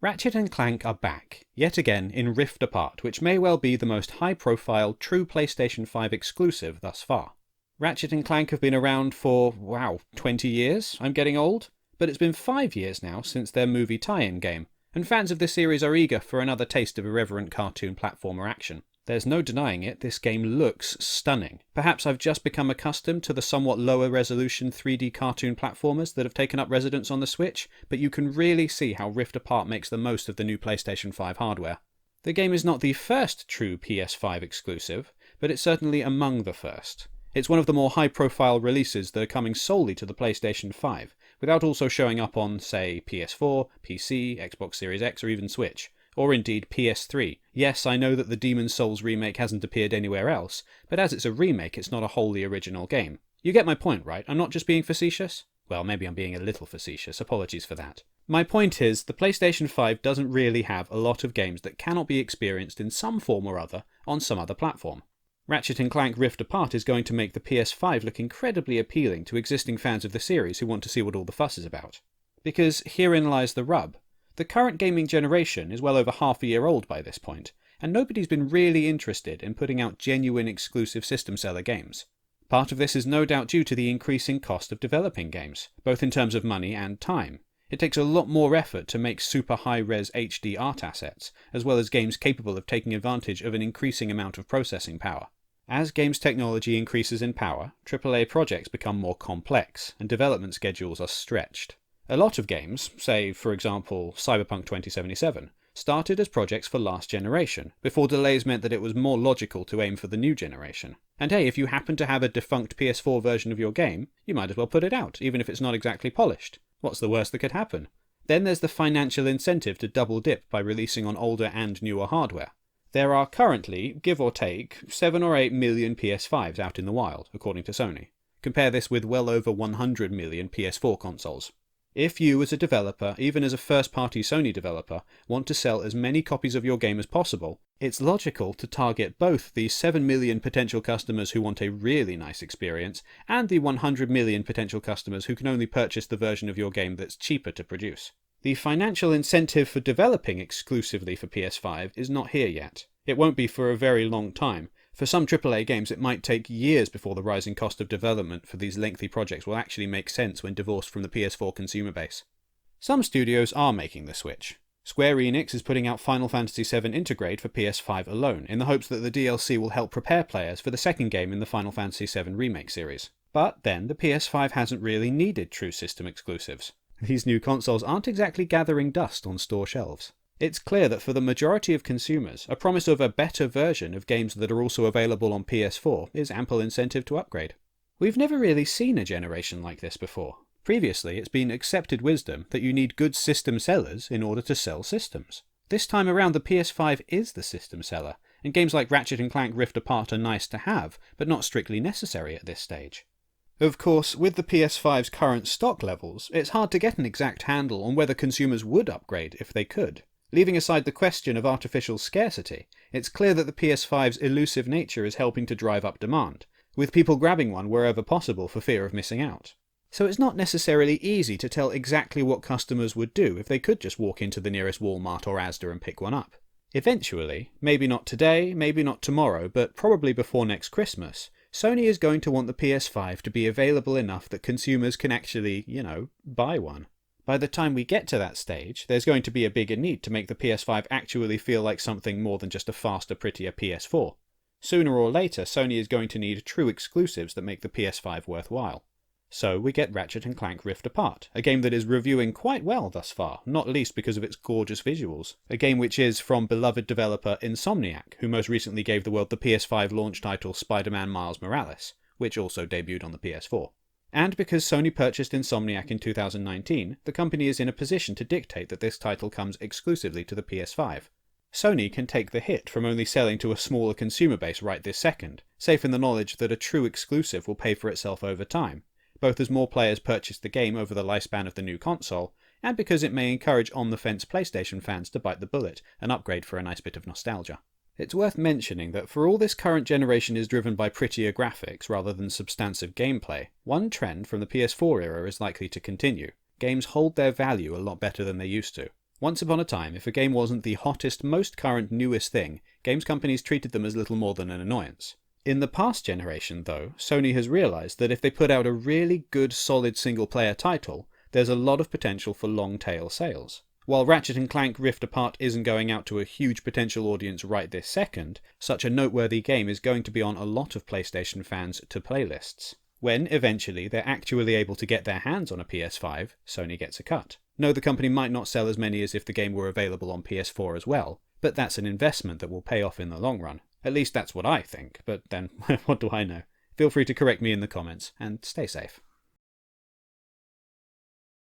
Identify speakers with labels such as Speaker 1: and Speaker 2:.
Speaker 1: Ratchet and Clank are back, yet again in Rift Apart, which may well be the most high-profile true PlayStation 5 exclusive thus far. Ratchet and Clank have been around for, 20 years? I'm getting old? But it's been 5 years now since their movie tie-in game, and fans of this series are eager for another taste of irreverent cartoon platformer action. There's no denying it, this game looks stunning. Perhaps I've just become accustomed to the somewhat lower resolution 3D cartoon platformers that have taken up residence on the Switch, but you can really see how Rift Apart makes the most of the new PlayStation 5 hardware. The game is not the first true PS5 exclusive, but it's certainly among the first. It's one of the more high-profile releases that are coming solely to the PlayStation 5, without also showing up on, say, PS4, PC, Xbox Series X, or even Switch. Or indeed PS3. Yes, I know that the Demon's Souls remake hasn't appeared anywhere else, but as it's a remake, it's not a wholly original game. You get my point, right? I'm not just being facetious? Well, maybe I'm being a little facetious, apologies for that. My point is, the PlayStation 5 doesn't really have a lot of games that cannot be experienced in some form or other on some other platform. Ratchet & Clank Rift Apart is going to make the PS5 look incredibly appealing to existing fans of the series who want to see what all the fuss is about. Because herein lies the rub. The current gaming generation is well over half a year old by this point, and nobody's been really interested in putting out genuine exclusive system seller games. Part of this is no doubt due to the increasing cost of developing games, both in terms of money and time. It takes a lot more effort to make super high-res HD art assets, as well as games capable of taking advantage of an increasing amount of processing power. As games technology increases in power, AAA projects become more complex, and development schedules are stretched. A lot of games, say for example Cyberpunk 2077, started as projects for last generation, before delays meant that it was more logical to aim for the new generation. And hey, if you happen to have a defunct PS4 version of your game, you might as well put it out, even if it's not exactly polished. What's the worst that could happen? Then there's the financial incentive to double dip by releasing on older and newer hardware. There are currently, give or take, 7 or 8 million PS5s out in the wild, according to Sony. Compare this with well over 100 million PS4 consoles. If you, as a developer, even as a first-party Sony developer, want to sell as many copies of your game as possible, it's logical to target both the 7 million potential customers who want a really nice experience, and the 100 million potential customers who can only purchase the version of your game that's cheaper to produce. The financial incentive for developing exclusively for PS5 is not here yet. It won't be for a very long time. For some AAA games, it might take years before the rising cost of development for these lengthy projects will actually make sense when divorced from the PS4 consumer base. Some studios are making the switch. Square Enix is putting out Final Fantasy VII Intergrade for PS5 alone, in the hopes that the DLC will help prepare players for the second game in the Final Fantasy VII Remake series. But then, the PS5 hasn't really needed true system exclusives. These new consoles aren't exactly gathering dust on store shelves. It's clear that for the majority of consumers, a promise of a better version of games that are also available on PS4 is ample incentive to upgrade. We've never really seen a generation like this before. Previously, it's been accepted wisdom that you need good system sellers in order to sell systems. This time around, the PS5 is the system seller, and games like Ratchet & Clank Rift Apart are nice to have, but not strictly necessary at this stage. Of course, with the PS5's current stock levels, it's hard to get an exact handle on whether consumers would upgrade if they could. Leaving aside the question of artificial scarcity, it's clear that the PS5's elusive nature is helping to drive up demand, with people grabbing one wherever possible for fear of missing out. So it's not necessarily easy to tell exactly what customers would do if they could just walk into the nearest Walmart or Asda and pick one up. Eventually, maybe not today, maybe not tomorrow, but probably before next Christmas, Sony is going to want the PS5 to be available enough that consumers can actually, buy one. By the time we get to that stage, there's going to be a bigger need to make the PS5 actually feel like something more than just a faster, prettier PS4. Sooner or later, Sony is going to need true exclusives that make the PS5 worthwhile. So we get Ratchet & Clank Rift Apart, a game that is reviewing quite well thus far, not least because of its gorgeous visuals. A game which is from beloved developer Insomniac, who most recently gave the world the PS5 launch title Spider-Man Miles Morales, which also debuted on the PS4. And because Sony purchased Insomniac in 2019, the company is in a position to dictate that this title comes exclusively to the PS5. Sony can take the hit from only selling to a smaller consumer base right this second, safe in the knowledge that a true exclusive will pay for itself over time, both as more players purchase the game over the lifespan of the new console, and because it may encourage on-the-fence PlayStation fans to bite the bullet and upgrade for a nice bit of nostalgia. It's worth mentioning that for all this current generation is driven by prettier graphics rather than substantive gameplay, one trend from the PS4 era is likely to continue. Games hold their value a lot better than they used to. Once upon a time, if a game wasn't the hottest, most current, newest thing, games companies treated them as little more than an annoyance. In the past generation, though, Sony has realised that if they put out a really good, solid single-player title, there's a lot of potential for long-tail sales. While Ratchet & Clank Rift Apart isn't going out to a huge potential audience right this second, such a noteworthy game is going to be on a lot of PlayStation fans' to-play-lists. When, eventually, they're actually able to get their hands on a PS5, Sony gets a cut. No, the company might not sell as many as if the game were available on PS4 as well, but that's an investment that will pay off in the long run. At least that's what I think, but then, what do I know? Feel free to correct me in the comments, and stay safe.